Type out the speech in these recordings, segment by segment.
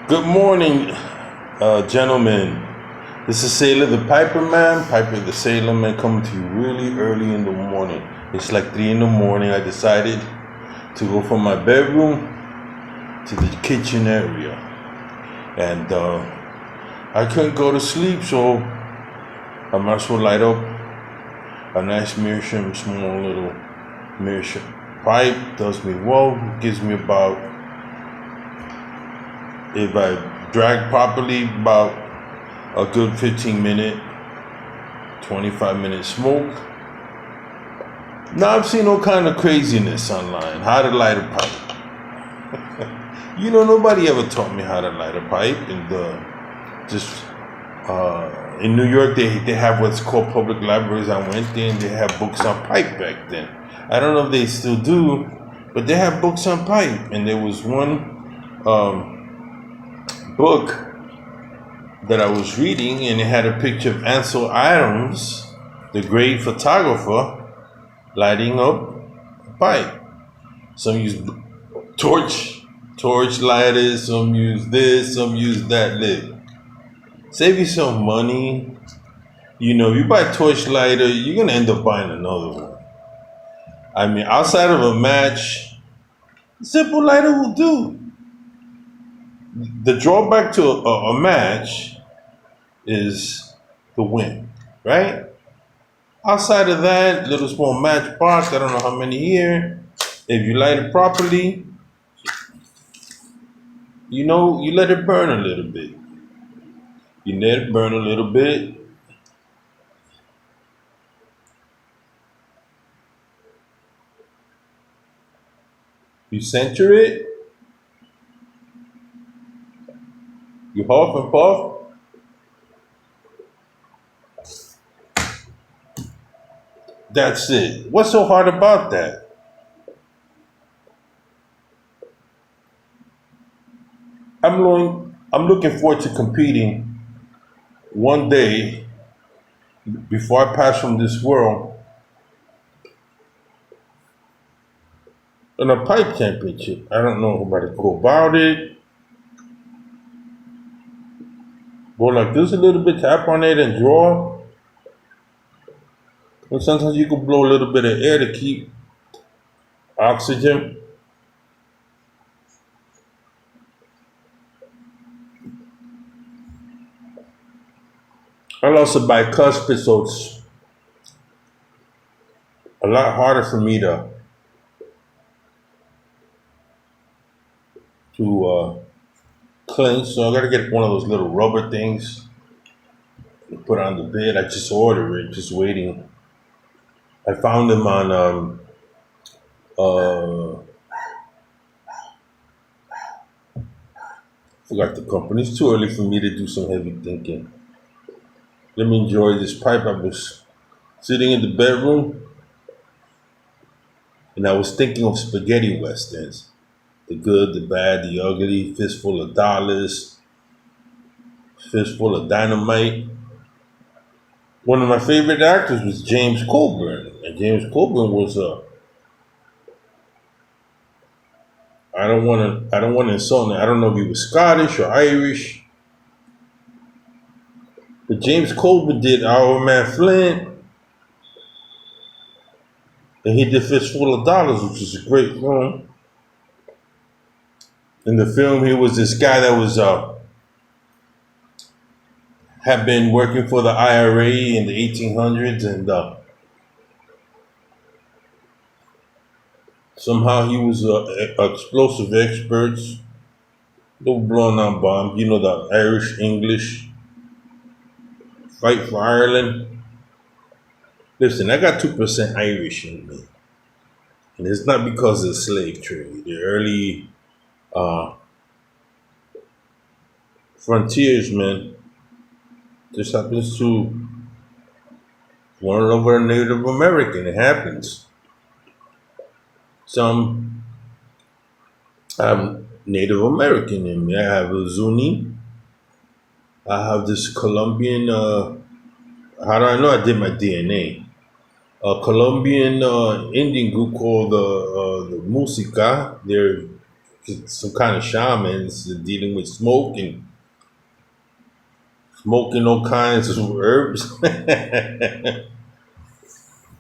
Good morning, gentlemen. This is Sailor the Piperman, Piper the Sailor Man, coming to you really early in the morning. It's like 3 in the morning. I decided to go from my bedroom to the kitchen area, and I couldn't go to sleep, so I might as well light up a nice meerschaum, small little meerschaum pipe. Does me well. Gives me about, if I drag properly, about a good 15-minute, 25-minute smoke. Now I've seen all kind of craziness online. How to light a pipe. Nobody ever taught me how to light a pipe. And in New York, they have what's called public libraries. I went there and they have books on pipe back then. I don't know if they still do, but they have books on pipe. And there was one book that I was reading, and it had a picture of Ansel Adams, the great photographer, lighting up a pipe. Some use torch lighters, some use this, some use that. Live. Save you some money. You buy a torch lighter, you're gonna end up buying another one. I mean, outside of a match, a simple lighter will do. The drawback to a match is the wind, right? Outside of that, little small matchbox, I don't know how many here. If you light it properly, you let it burn a little bit. You let it burn a little bit. You center it. You huff and puff. That's it. What's so hard about that? I'm looking forward to competing one day before I pass from this world in a pipe championship. I don't know how to go about it. Go like this a little bit, tap on it and draw. And sometimes you can blow a little bit of air to keep oxygen. I lost a bicuspid, so it's a lot harder for me to cleanse. So I gotta get one of those little rubber things to put on the bed. I just ordered it, just waiting. I found them on forgot the company. It's too early for me to do some heavy thinking. Let me enjoy this pipe. I was sitting in the bedroom and I was thinking of spaghetti westerns. The good, the bad, the ugly, fistful of dollars, fistful of dynamite. One of my favorite actors was James Coburn. And James Coburn was I don't want to insult him. I don't know if he was Scottish or Irish. But James Coburn did Our Man Flint. And he did Fistful of Dollars, which is a great film. In the film, he was this guy that was had been working for the IRA in the 1800s, and somehow he was an explosive expert. They were blowing on bombs. The Irish, English, fight for Ireland. Listen, I got 2% Irish in me. And it's not because of the slave trade. The early frontiersmen just happens to run over a Native American. It happens. Some have Native American in me. I have a Zuni. I have this Colombian, how do I know? I did my DNA. A Colombian Indian group called the Musica. They're some kind of shamans dealing with smoke and smoking all kinds of herbs.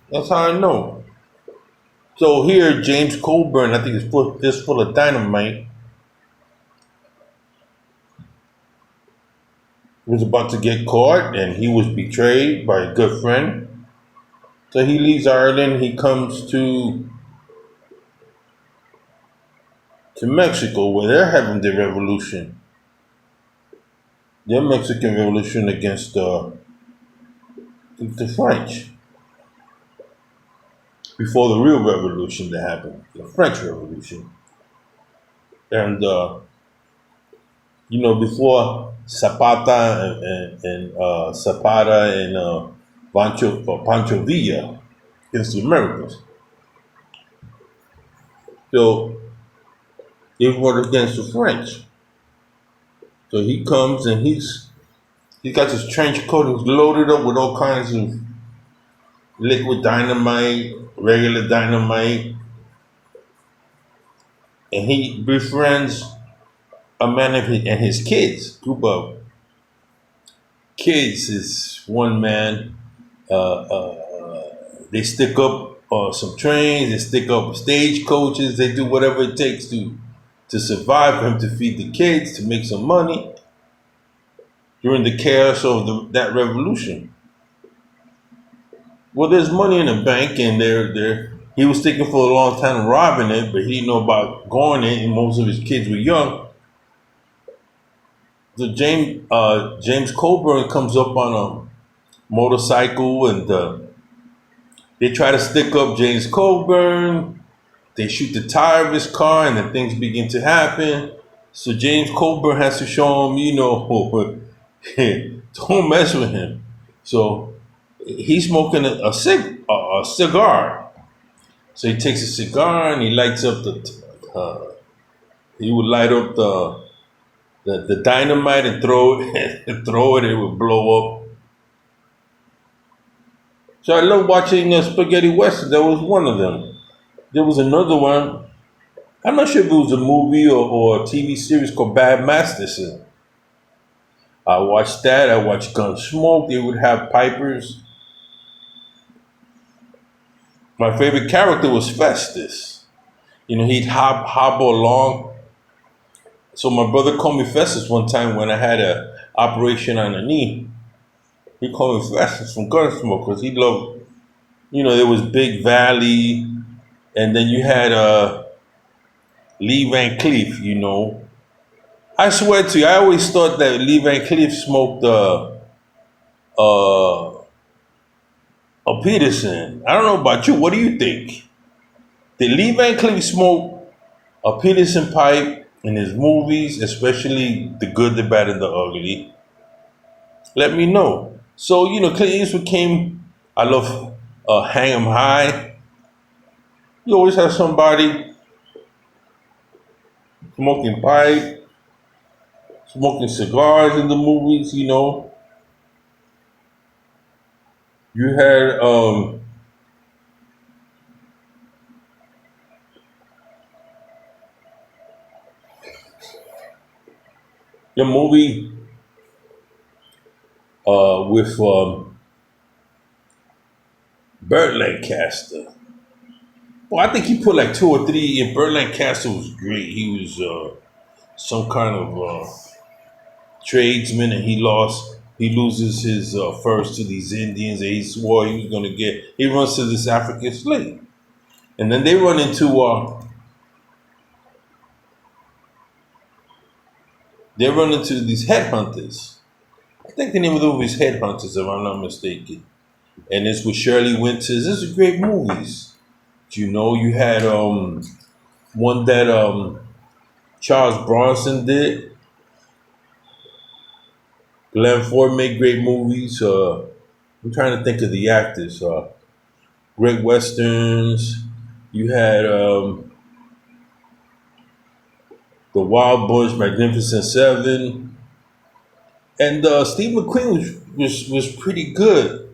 That's how I know. So here, James Coburn, I think is full of dynamite, was about to get caught, and he was betrayed by a good friend. So he leaves Ireland. He comes to Mexico, where they're having the revolution, their Mexican Revolution against the French. Before the real revolution that happened, the French Revolution, and before Zapata and Zapata and Pancho Villa against the Americans. So they fought against the French. So he comes and he got his trench coat. He's loaded up with all kinds of liquid dynamite, regular dynamite, and he befriends a man and his kids, group of kids. Is one man. They stick up some trains. They stick up stagecoaches. They do whatever it takes to survive, for him to feed the kids, to make some money during the chaos of that revolution. Well, there's money in the bank, and he was thinking for a long time robbing it, but he didn't know about going it, and most of his kids were young. So James Coburn comes up on a motorcycle, and they try to stick up James Coburn. They shoot the tire of his car, and then things begin to happen. So James Coburn has to show him, don't mess with him. So he's smoking a cigar. So he takes a cigar and he lights up he would light up the dynamite and throw it, it would blow up. So I love watching spaghetti western. That was one of them. There was another one. I'm not sure if it was a movie or a TV series called Bad Masterson. I watched that. I watched Gunsmoke. They would have pipers. My favorite character was Festus. He'd hobble along. So my brother called me Festus one time when I had a operation on a knee. He called me Festus from Gunsmoke because he loved, there was Big Valley, and then you had Lee Van Cleef, I swear to you, I always thought that Lee Van Cleef smoked a Peterson. I don't know about you. What do you think? Did Lee Van Cleef smoke a Peterson pipe in his movies, especially The Good, the Bad, and the Ugly? Let me know. So, Clint Eastwood came. I love Hang 'em High. You always have somebody smoking pipe, smoking cigars in the movies, You had the movie with Burt Lancaster. Well, I think he put like 2 or 3, and Burt Lancaster was great. He was some kind of tradesman, and he loses his furs to these Indians, and he swore he was going to he runs to this African slave. And then they run into these headhunters. I think the name of the movie is Headhunters, if I'm not mistaken. And it's with Shirley Winters. This is great movies. You had one that Charles Bronson did. Glenn Ford made great movies. I'm trying to think of the actors. Great westerns. You had The Wild Bunch, Magnificent Seven, and Steve McQueen was pretty good.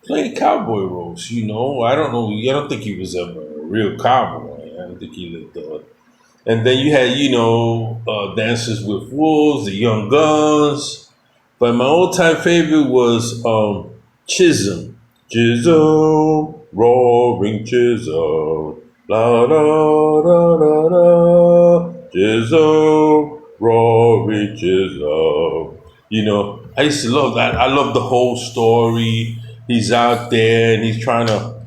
Played cowboy roles. I don't know. I don't think he was a real cowboy. I don't think he lived And then you had, Dances with Wolves, The Young Guns. But my all-time favorite was Chisholm. Chisholm, roaring Chisholm. La da da da da. Chisholm, roaring Chisholm. I used to love that. I love the whole story. He's out there and he's trying to.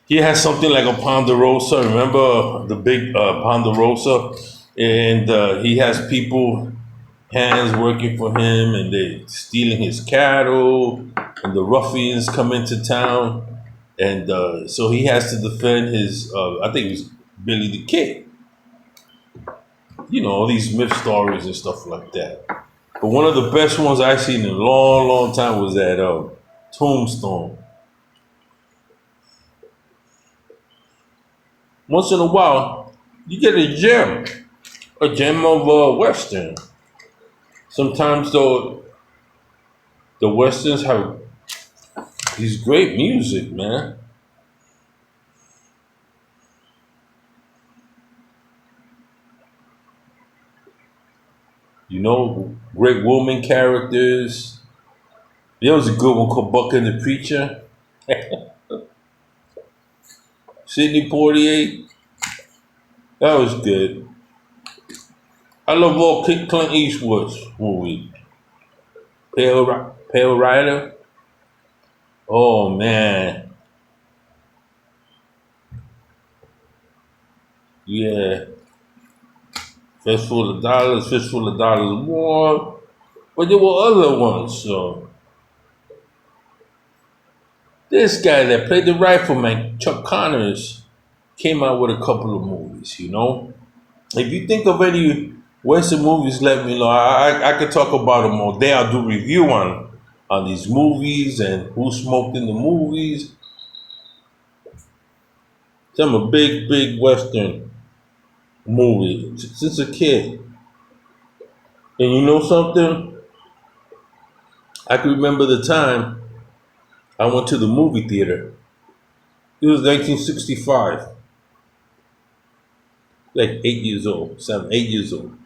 He has something like a Ponderosa. Remember the big Ponderosa? And he has people hands working for him and they stealing his cattle and the ruffians come into town and so he has to defend his I think it was Billy the Kid, all these myth stories and stuff like that. But one of the best ones I've seen in a long time was that Tombstone. Once in a while you get a gem of Western. Sometimes though the Westerns have these great music, man. Great woman characters. There was a good one called Buck and the Preacher. Sidney Poitier. That was good. I love all Clint Eastwood's movies. Pale Rider. Oh man. Yeah. Fistful of Dollars more. But there were other ones. So this guy that played the rifleman, Chuck Connors, came out with a couple of movies. If you think of any Western movies, let me know. I could talk about them all day. I'll do review on these movies and who smoked in the movies. So I'm a big Western movie since a kid. And you know something? I can remember the time I went to the movie theater. It was 1965. Like 8 years old, 8 years old.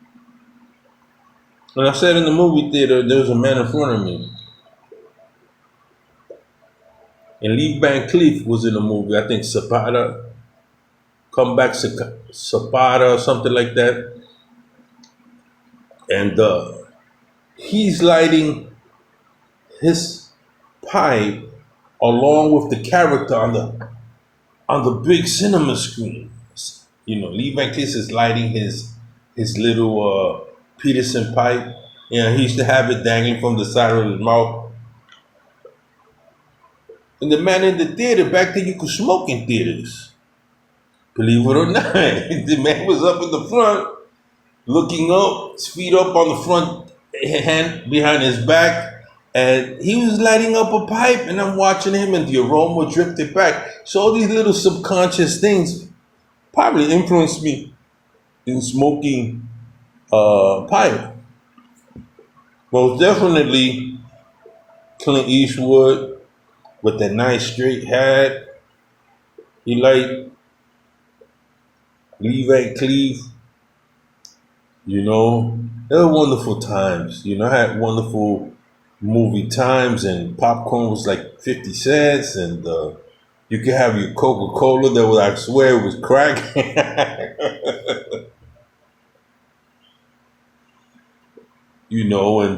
When I sat in the movie theater, there was a man in front of me. And Lee Van Cleef was in the movie. I think Zapata, Comeback Zapata, or something like that. And he's lighting his pipe along with the character on the big cinema screen. Lee Van Cleef is lighting his little Peterson pipe. He used to have it dangling from the side of his mouth. And the man in the theater, back then you could smoke in theaters. Believe it or not. The man was up in the front, looking up, his feet up on the front, hand behind his back, and he was lighting up a pipe, and I'm watching him, and the aroma drifted back. So all these little subconscious things probably influenced me in smoking pipe. Most definitely Clint Eastwood with that nice straight hat. He liked Lee Van Cleef. They were wonderful times. I had wonderful movie times, and popcorn was like 50 cents, and you could have your Coca-Cola that was, I swear, it was crack. And